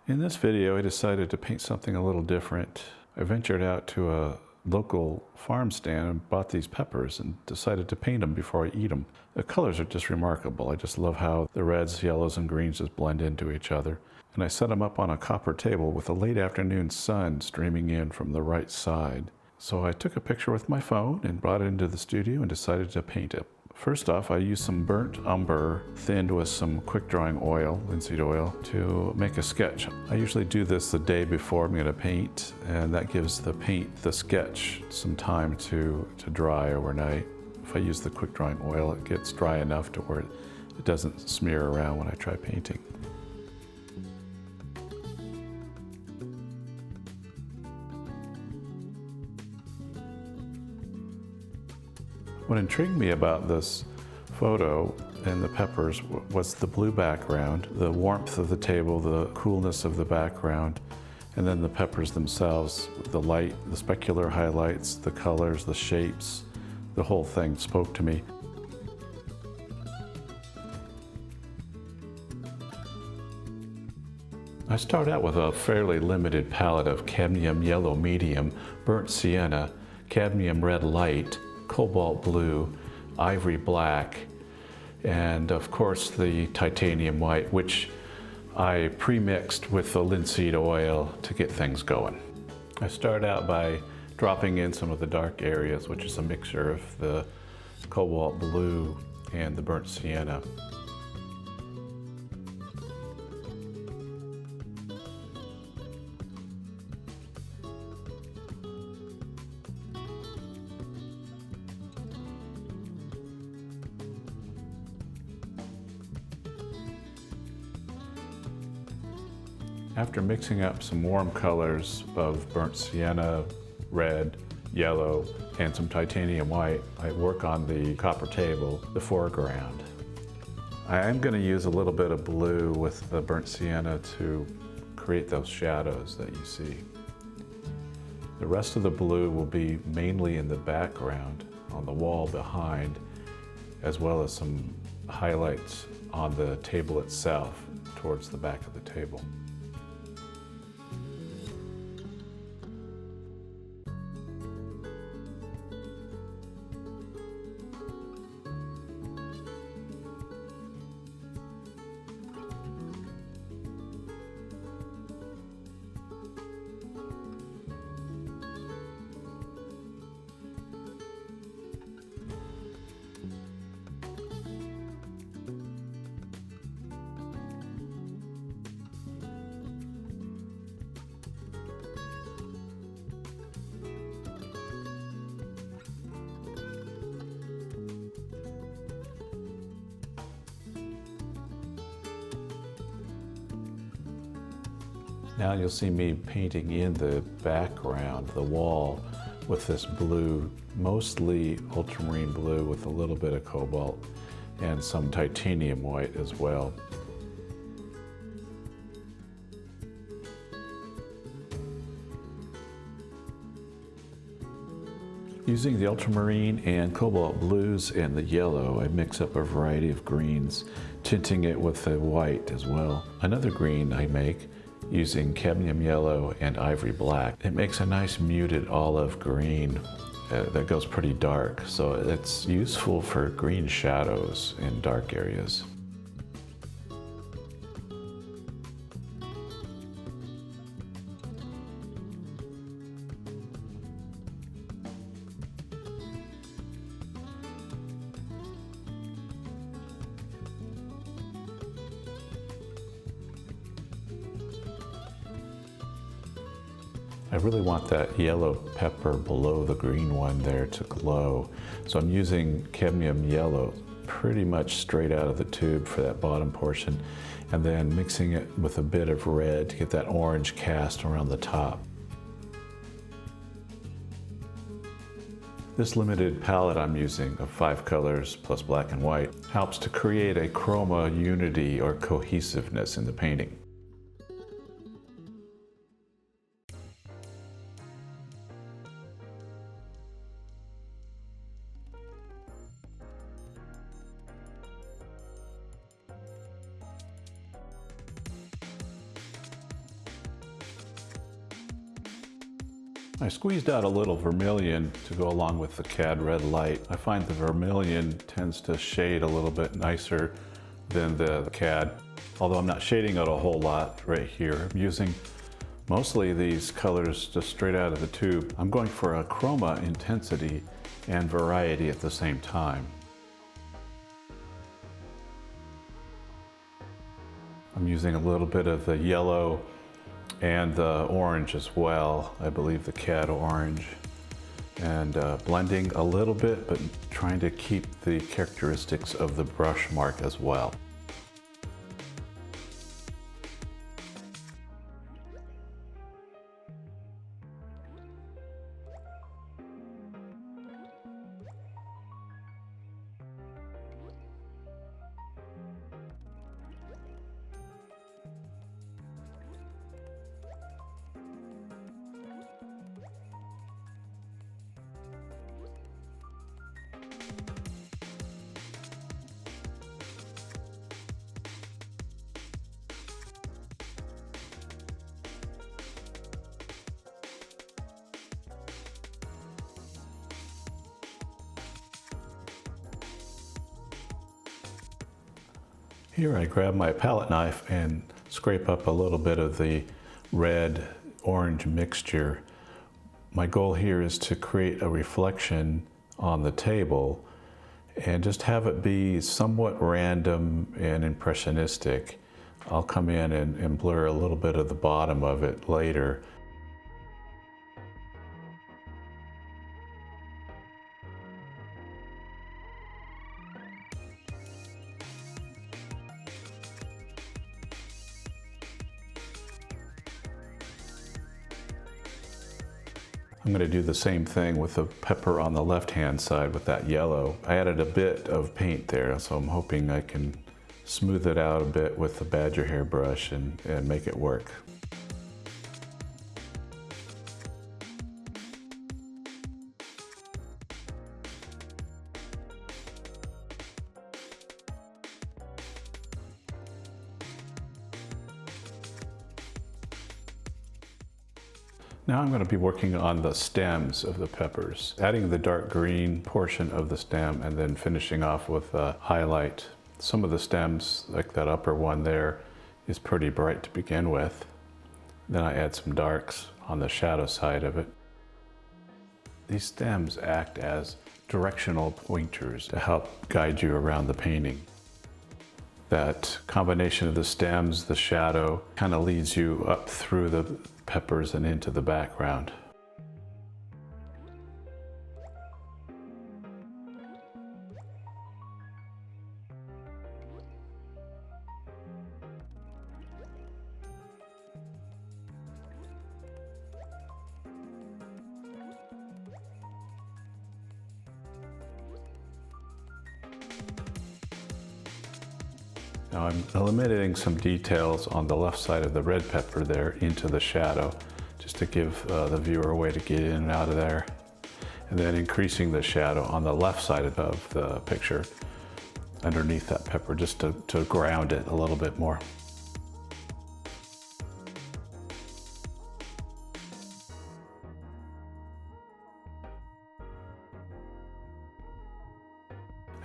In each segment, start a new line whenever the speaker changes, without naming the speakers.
In this video, I decided to paint something a little different. I ventured out to a local farm stand and bought these peppers and decided to paint them before I eat them. The colors are just remarkable. I just love how the reds, yellows, and greens just blend into each other. And I set them up on a copper table with a late afternoon sun streaming in from the right side. So I took a picture with my phone and brought it into the studio and decided to paint it. First off, I used some burnt umber thinned with some quick drying oil, linseed oil, to make a sketch. I usually do this the day before I'm going to paint, and that gives the sketch some time to dry overnight. If I use the quick drying oil, it gets dry enough to where it doesn't smear around when I try painting. What intrigued me about this photo and the peppers was the blue background, the warmth of the table, the coolness of the background, and then the peppers themselves, the light, the specular highlights, the colors, the shapes, the whole thing spoke to me. I start out with a fairly limited palette of Cadmium Yellow Medium, Burnt Sienna, Cadmium Red Lt, Cobalt Blue, Ivory Black, and of course the Titanium White, which I pre-mixed with the linseed oil to get things going. I start out by dropping in some of the dark areas, which is a mixture of the Cobalt Blue and the Burnt Sienna. After mixing up some warm colors of burnt sienna, red, yellow, and some titanium white, I work on the copper table, the foreground. I am going to use a little bit of blue with the burnt sienna to create those shadows that you see. The rest of the blue will be mainly in the background on the wall behind, as well as some highlights on the table itself towards the back of the table. Now you'll see me painting in the background, the wall, with this blue, mostly ultramarine blue with a little bit of cobalt and some titanium white as well. Using the ultramarine and cobalt blues and the yellow, I mix up a variety of greens, tinting it with the white as well. Another green I make using cadmium yellow and ivory black. It makes a nice muted olive green that goes pretty dark, so it's useful for green shadows in dark areas. I really want that yellow pepper below the green one there to glow. So I'm using cadmium yellow pretty much straight out of the tube for that bottom portion, and then mixing it with a bit of red to get that orange cast around the top. This limited palette I'm using of 5 colors plus black and white helps to create a chroma unity or cohesiveness in the painting. I squeezed out a little vermilion to go along with the Cad Red Lt. I find the vermilion tends to shade a little bit nicer than the Cad, although I'm not shading it a whole lot right here. I'm using mostly these colors just straight out of the tube. I'm going for a chroma intensity and variety at the same time. I'm using a little bit of the yellow and the orange as well. I believe the Cad Orange. And blending a little bit, but trying to keep the characteristics of the brush mark as well. Here I grab my palette knife and scrape up a little bit of the red-orange mixture. My goal here is to create a reflection on the table and just have it be somewhat random and impressionistic. I'll come in and blur a little bit of the bottom of it later. I'm going to do the same thing with the pepper on the left-hand side with that yellow. I added a bit of paint there, so I'm hoping I can smooth it out a bit with the badger hair brush and make it work. Now I'm going to be working on the stems of the peppers, adding the dark green portion of the stem and then finishing off with a highlight. Some of the stems, like that upper one there, is pretty bright to begin with. Then I add some darks on the shadow side of it. These stems act as directional pointers to help guide you around the painting. That combination of the stems, the shadow, kind of leads you up through the peppers and into the background. Now I'm eliminating some details on the left side of the red pepper there into the shadow, just to give the viewer a way to get in and out of there. And then increasing the shadow on the left side of the picture underneath that pepper, just to ground it a little bit more.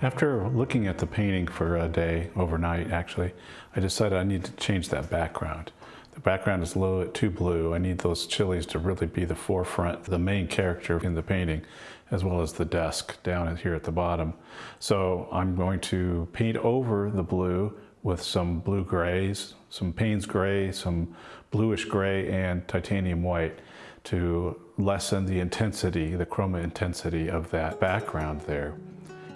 After looking at the painting for a day, overnight actually, I decided I need to change that background. The background is a little bit too blue. I need those chilies to really be the forefront, the main character in the painting, as well as the desk down here at the bottom. So I'm going to paint over the blue with some blue grays, some Payne's gray, some bluish gray, and titanium white to lessen the intensity, the chroma intensity of that background there.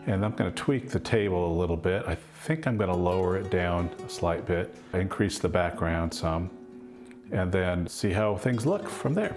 And I'm going to tweak the table a little bit. I think I'm going to lower it down a slight bit, increase the background some, and then see how things look from there.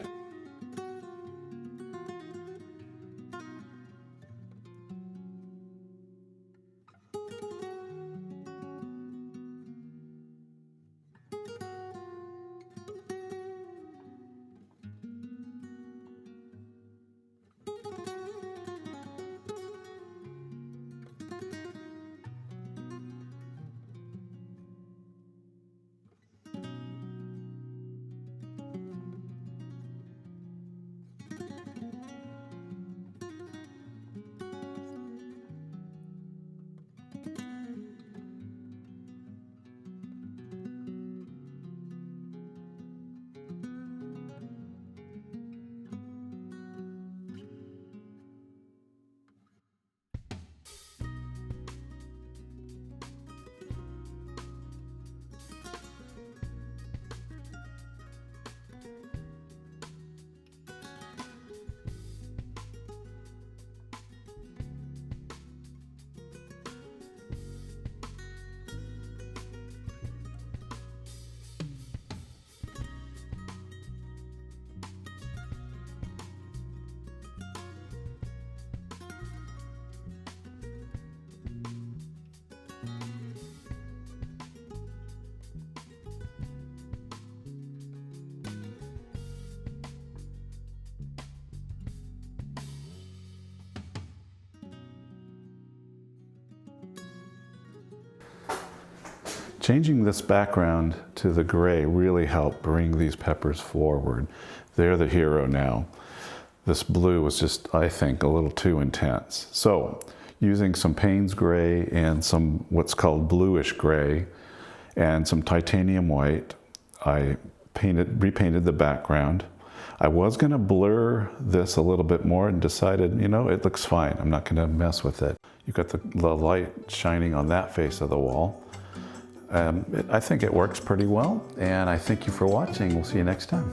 Changing this background to the gray really helped bring these peppers forward. They're the hero now. This blue was just, I think, a little too intense. So, using some Payne's Gray and some what's called Blueish Gray and some titanium white, I repainted the background. I was going to blur this a little bit more and decided, you know, it looks fine. I'm not going to mess with it. You've got the light shining on that face of the wall. I think it works pretty well, and I thank you for watching. We'll see you next time.